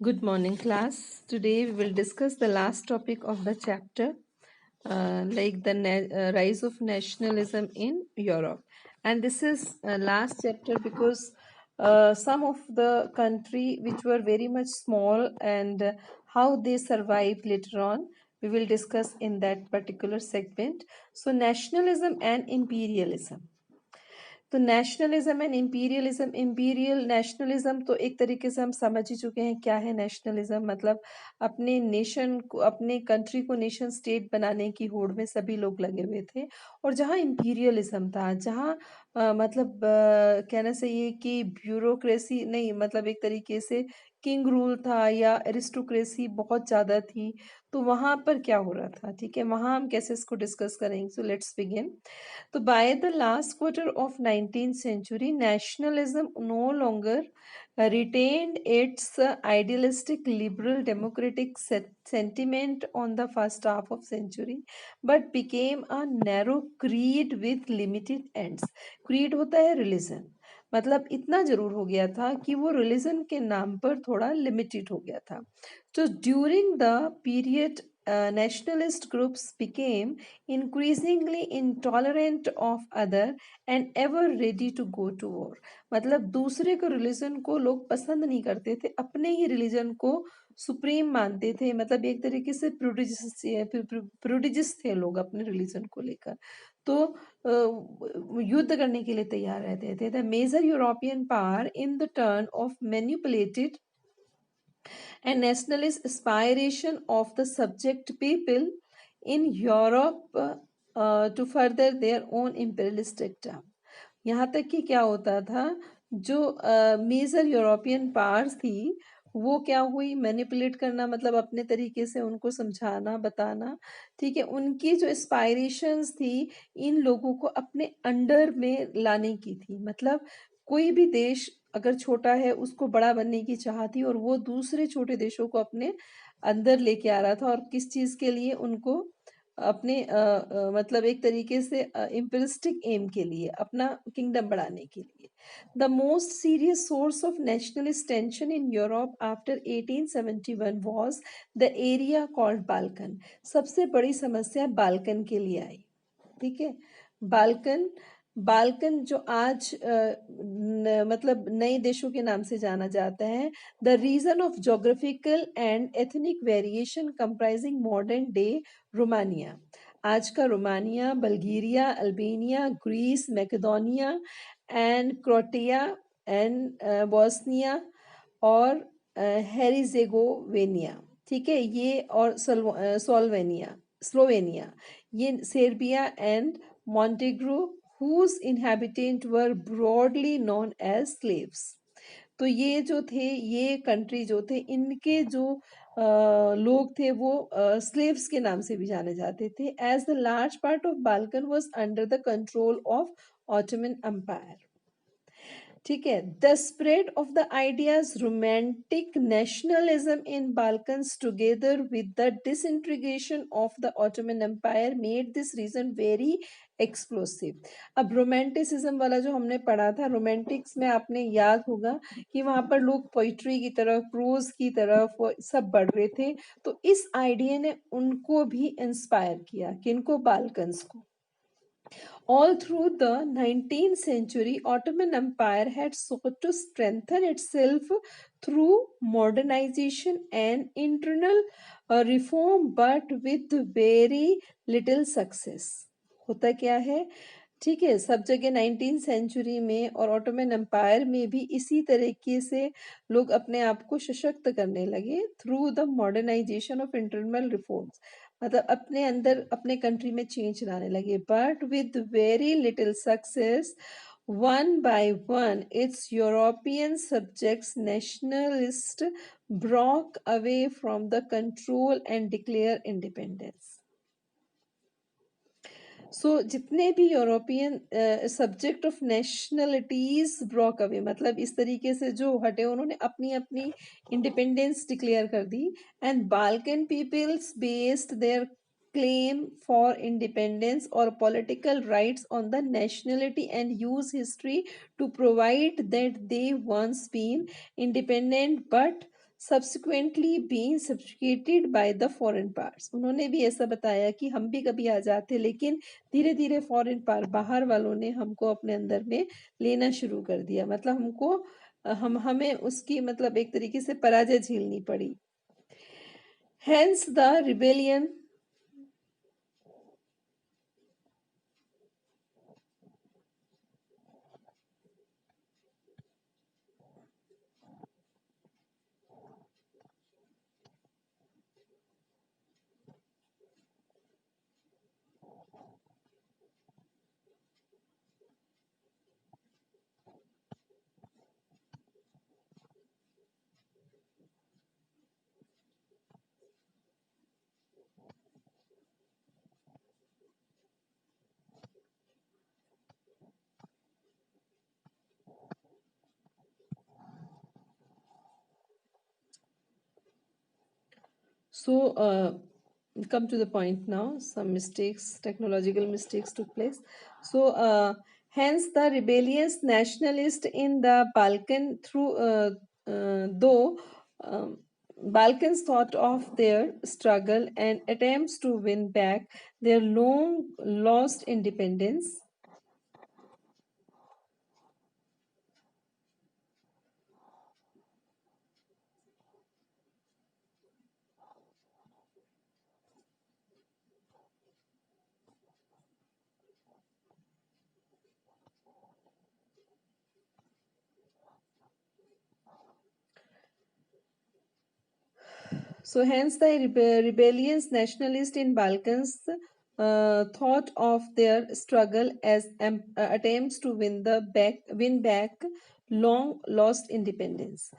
Good morning, class. Today we will discuss the last topic of the chapter, like the rise of nationalism in Europe. And this is last chapter because some of the country which were very much small and how they survived later on, we will discuss in that particular segment. So nationalism and imperialism. तो nationalism and imperialism, imperial nationalism तो एक तरीके से हम समझ ही चुके हैं क्या है नेशनलिज्म। मतलब अपने नेशन को, अपने कंट्री को नेशन स्टेट बनाने की होड़ में सभी लोग लगे हुए थे। और जहाँ इंपीरियलिज्म था, जहाँ मतलब कहना चाहिए कि ब्यूरोक्रेसी नहीं, मतलब एक तरीके से किंग रूल था या एरिस्टोक्रेसी बहुत ज्यादा थी, तो वहां पर क्या हो रहा था। ठीक है, वहां हम कैसे इसको डिस्कस करेंगे। So let's begin. So by the last quarter of 19th century, nationalism no longer retained its idealistic liberal democratic sentiment on the first half of century, but became a narrow creed with limited ends. Creed होता है religion, मतलब इतना जरूर हो गया था कि वो रिलीजन के नाम पर थोड़ा लिमिटेड हो गया था। तो during the period nationalist groups became increasingly intolerant of other and ever ready to go to war। मतलब दूसरे को रिलीजन को लोग पसंद नहीं करते थे, अपने ही रिलीजन को सुप्रीम मानते थे। मतलब एक तरीके से प्रोडिजियस थे लोग अपने रिलीजन को लेकर। तो युद्ध करने के लिए तैयार रहते थे। The major European power in the turn of manipulated and nationalist aspiration of the subject people in Europe to further their own imperialistic term। यहाँ तक कि क्या होता था, जो मेजर यूरोपियन पावर्स थी वो क्या हुई, मैनिपुलेट करना, मतलब अपने तरीके से उनको समझाना बताना। ठीक है, उनकी जो एस्पायरेशंस थी इन लोगों को अपने अंडर में लाने की थी। मतलब कोई भी देश अगर छोटा है उसको बड़ा बनने की चाह थी, और वो दूसरे छोटे देशों को अपने अंदर लेके आ रहा था। और किस चीज के लिए, उनको अपने मतलब एक तरीके से इम्पेरिस्टिक एम के लिए, अपना किंगडम बढ़ाने के लिए। The most serious source of nationalist tension in Europe after 1871 was the area called Balkan. सबसे बड़ी समस्या बाल्कन के लिए आई। ठीक है, बाल्कन, बाल्कन जो आज मतलब नए देशों के नाम से जाना जाता है। The region of geographical and ethnic variation comprising modern day Romania. आज का Romania, Bulgaria, Albania, Greece, Macedonia and Croatia and Bosnia और हेरिजेगोविनिया। ठीक है, ये और सोल्वेनिया, स्लोवेनिया, ये Serbia and Montenegro, whose inhabitants were broadly known as slaves। तो ये जो थे, ये कंट्री जो थे, इनके जो लोग थे वो स्लेव्स के नाम से भी जाने जाते थे। As the large part of Balkan was under the control of Ottoman Empire. ठीक है, the spread of the ideas romantic nationalism in Balkans together with the disintegration of the Ottoman Empire made this region very explosive. अब romanticism वाला जो हमने पढ़ा था, Romantics में आपने याद होगा कि वहां पर लोग पोइट्री की तरफ, प्रोज की तरफ वो सब बढ़ रहे थे। तो इस आइडिया ने उनको भी इंस्पायर किया, किनको, बाल्कन्स को। All through the 19th century, Ottoman Empire had sought to strengthen itself through modernization and internal reform, but with very little success। होता क्या है, ठीक है, सब जगह 19th सेंचुरी में और ऑटोमन एम्पायर में भी इसी तरीके से लोग अपने आप को सशक्त करने लगे through the modernisation of internal reforms. मतलब अपने अंदर, अपने कंट्री में चेंज लाने लगे, but with very little success. One by one its European subjects nationalist broke away from the control and declare independence. So जितने भी European subject of nationalities broke away, मतलब इस तरीके से जो हटे, उन्होंने अपनी अपनी इंडिपेंडेंस डिक्लेयर कर दी। And Balkan peoples based their claim for independence or political rights on the nationality and use history to provide that they once been independent but subsequently being subjugated by the foreign powers. उन्होंने भी ऐसा बताया कि हम भी कभी आजाद थे, लेकिन धीरे धीरे फॉरेन पावर, बाहर वालों ने हमको अपने अंदर में लेना शुरू कर दिया, मतलब हमको हमें उसकी मतलब एक तरीके से पराजय झेलनी पड़ी. Hence the rebellion. So, come to the point now. Some mistakes, technological mistakes took place. So, hence the rebellious nationalist in the Balkan though Balkans thought of their struggle and attempts to win back their long lost independence. So hence the rebellious nationalists in Balkans thought of their struggle as attempts to win back long lost independence.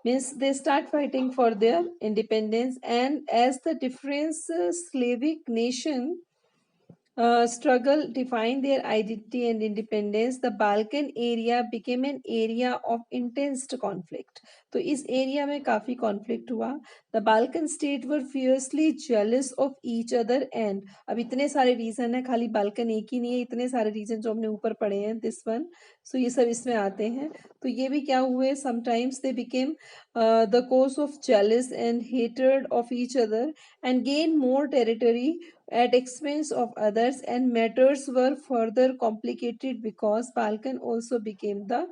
Means they start fighting for their independence, and as the different Slavic nation struggle defined their identity and independence, the Balkan area became an area of intense conflict. तो इस area में काफी conflict हुआ. The Balkan states were fiercely jealous of each other and अब इतने सारे reason है, खाली बाल्कन एक ही नहीं है, इतने सारे रीजन जो हमने ऊपर पढ़े हैं, दिस वन. सो ये सब इसमें आते हैं. तो ये भी क्या हुए, sometimes they became the cause of jealous and hatred of each other and gained more territory at expense of others, and matters were further complicated because Balkan also became the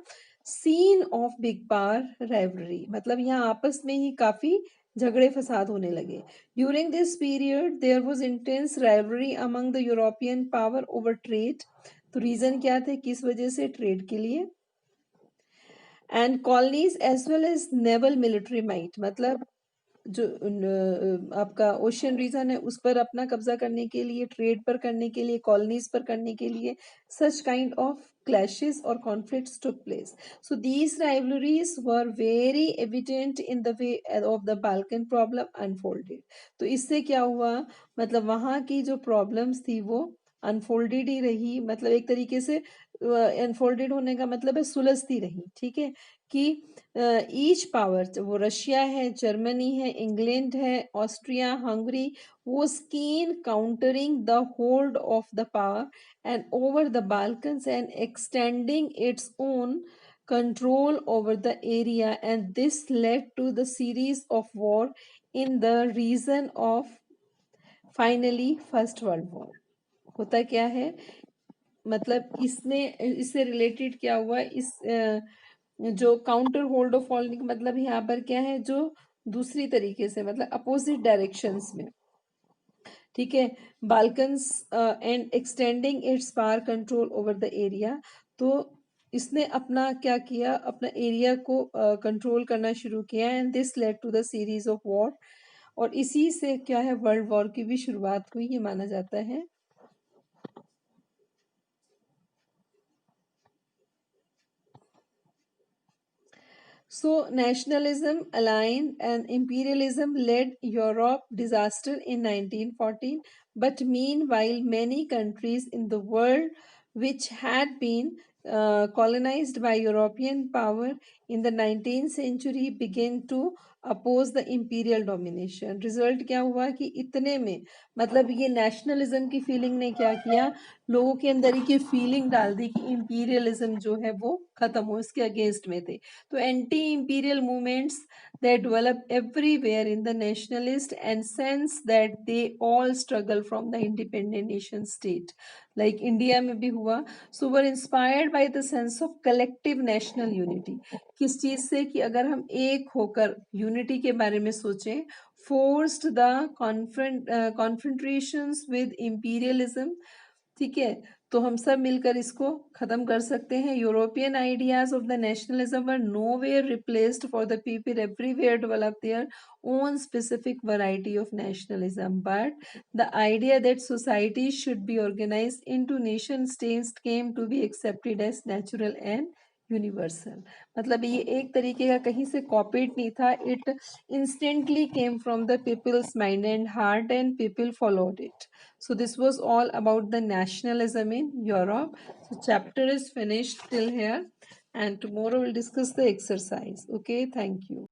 scene of big power rivalry. मतलब यहाँ आपस में ही काफी झगड़े फसाद होने लगे. During this period there was intense rivalry among the European power over trade. तो रीजन क्या थे, किस वजह से, ट्रेड के लिए. And colonies as well as naval military might, मतलब जो आपका ओशियन रीजन है उस पर अपना कब्जा करने के लिए, ट्रेड पर करने के लिए, कॉलोनीज पर करने के लिए, such kind of clashes or conflicts took place. So these rivalries were very evident in the way of the Balkan problem unfolded. तो इससे क्या हुआ, मतलब वहां की जो प्रॉब्लम्स थी वो अनफोल्डेड ही रही, मतलब एक तरीके से अनफोल्डेड होने का मतलब है सुलझती रही. ठीक है, कि ईच पावर, वो रशिया है, जर्मनी है, इंग्लैंड है, Austria, Hungary, was keen countering the hold of the power and over the Balkans and extending its own control over the area, and this led to the series of war in the region of finally First World War. होता क्या है, मतलब इससे related क्या हुआ, इस जो counter hold of following का मतलब यहाँ पर क्या है, जो दूसरी तरीके से मतलब अपोजिट डायरेक्शंस में. ठीक है, Balkans and extending its power control over the area. तो इसने अपना क्या किया, अपना एरिया को कंट्रोल करना शुरू किया, and this led to the series of war. और इसी से क्या है, वर्ल्ड वॉर की भी शुरुआत हुई, ये माना जाता है. So nationalism, aligned and imperialism led Europe disaster in 1914. But meanwhile, many countries in the world which had been colonized by European power in the 19th century began to oppose the imperial domination. Result क्या हुआ कि इतने में मतलब ये nationalism की feeling ने क्या किया, लोगों के अंदर ही फीलिंग डाल दी कि इंपीरियलिज्म जो है वो खत्म हो, इसके अगेंस्ट में थे। तो anti imperial movements that develop everywhere in the nationalist and sense that they all struggle from the independent nation state like India में भी हुआ। so were inspired by the sense of collective national unity। किस चीज से कि अगर हम एक होकर यूनिटी के बारे में सोचें, forced the confrontations with imperialism, ठीक है, तो हम सब मिलकर इसको खत्म कर सकते हैं। European ideas of the nationalism were nowhere replaced for the people everywhere develop their own specific variety of nationalism, but the idea that society should be organised into nation states came to be accepted as natural and universal. मतलब ये एक तरीके का कहीं से copied नहीं था, it instantly came from the people's mind and heart and people followed it. So this was all about the nationalism in Europe. So chapter is finished till here, and tomorrow we'll discuss the exercise. Okay, thank you.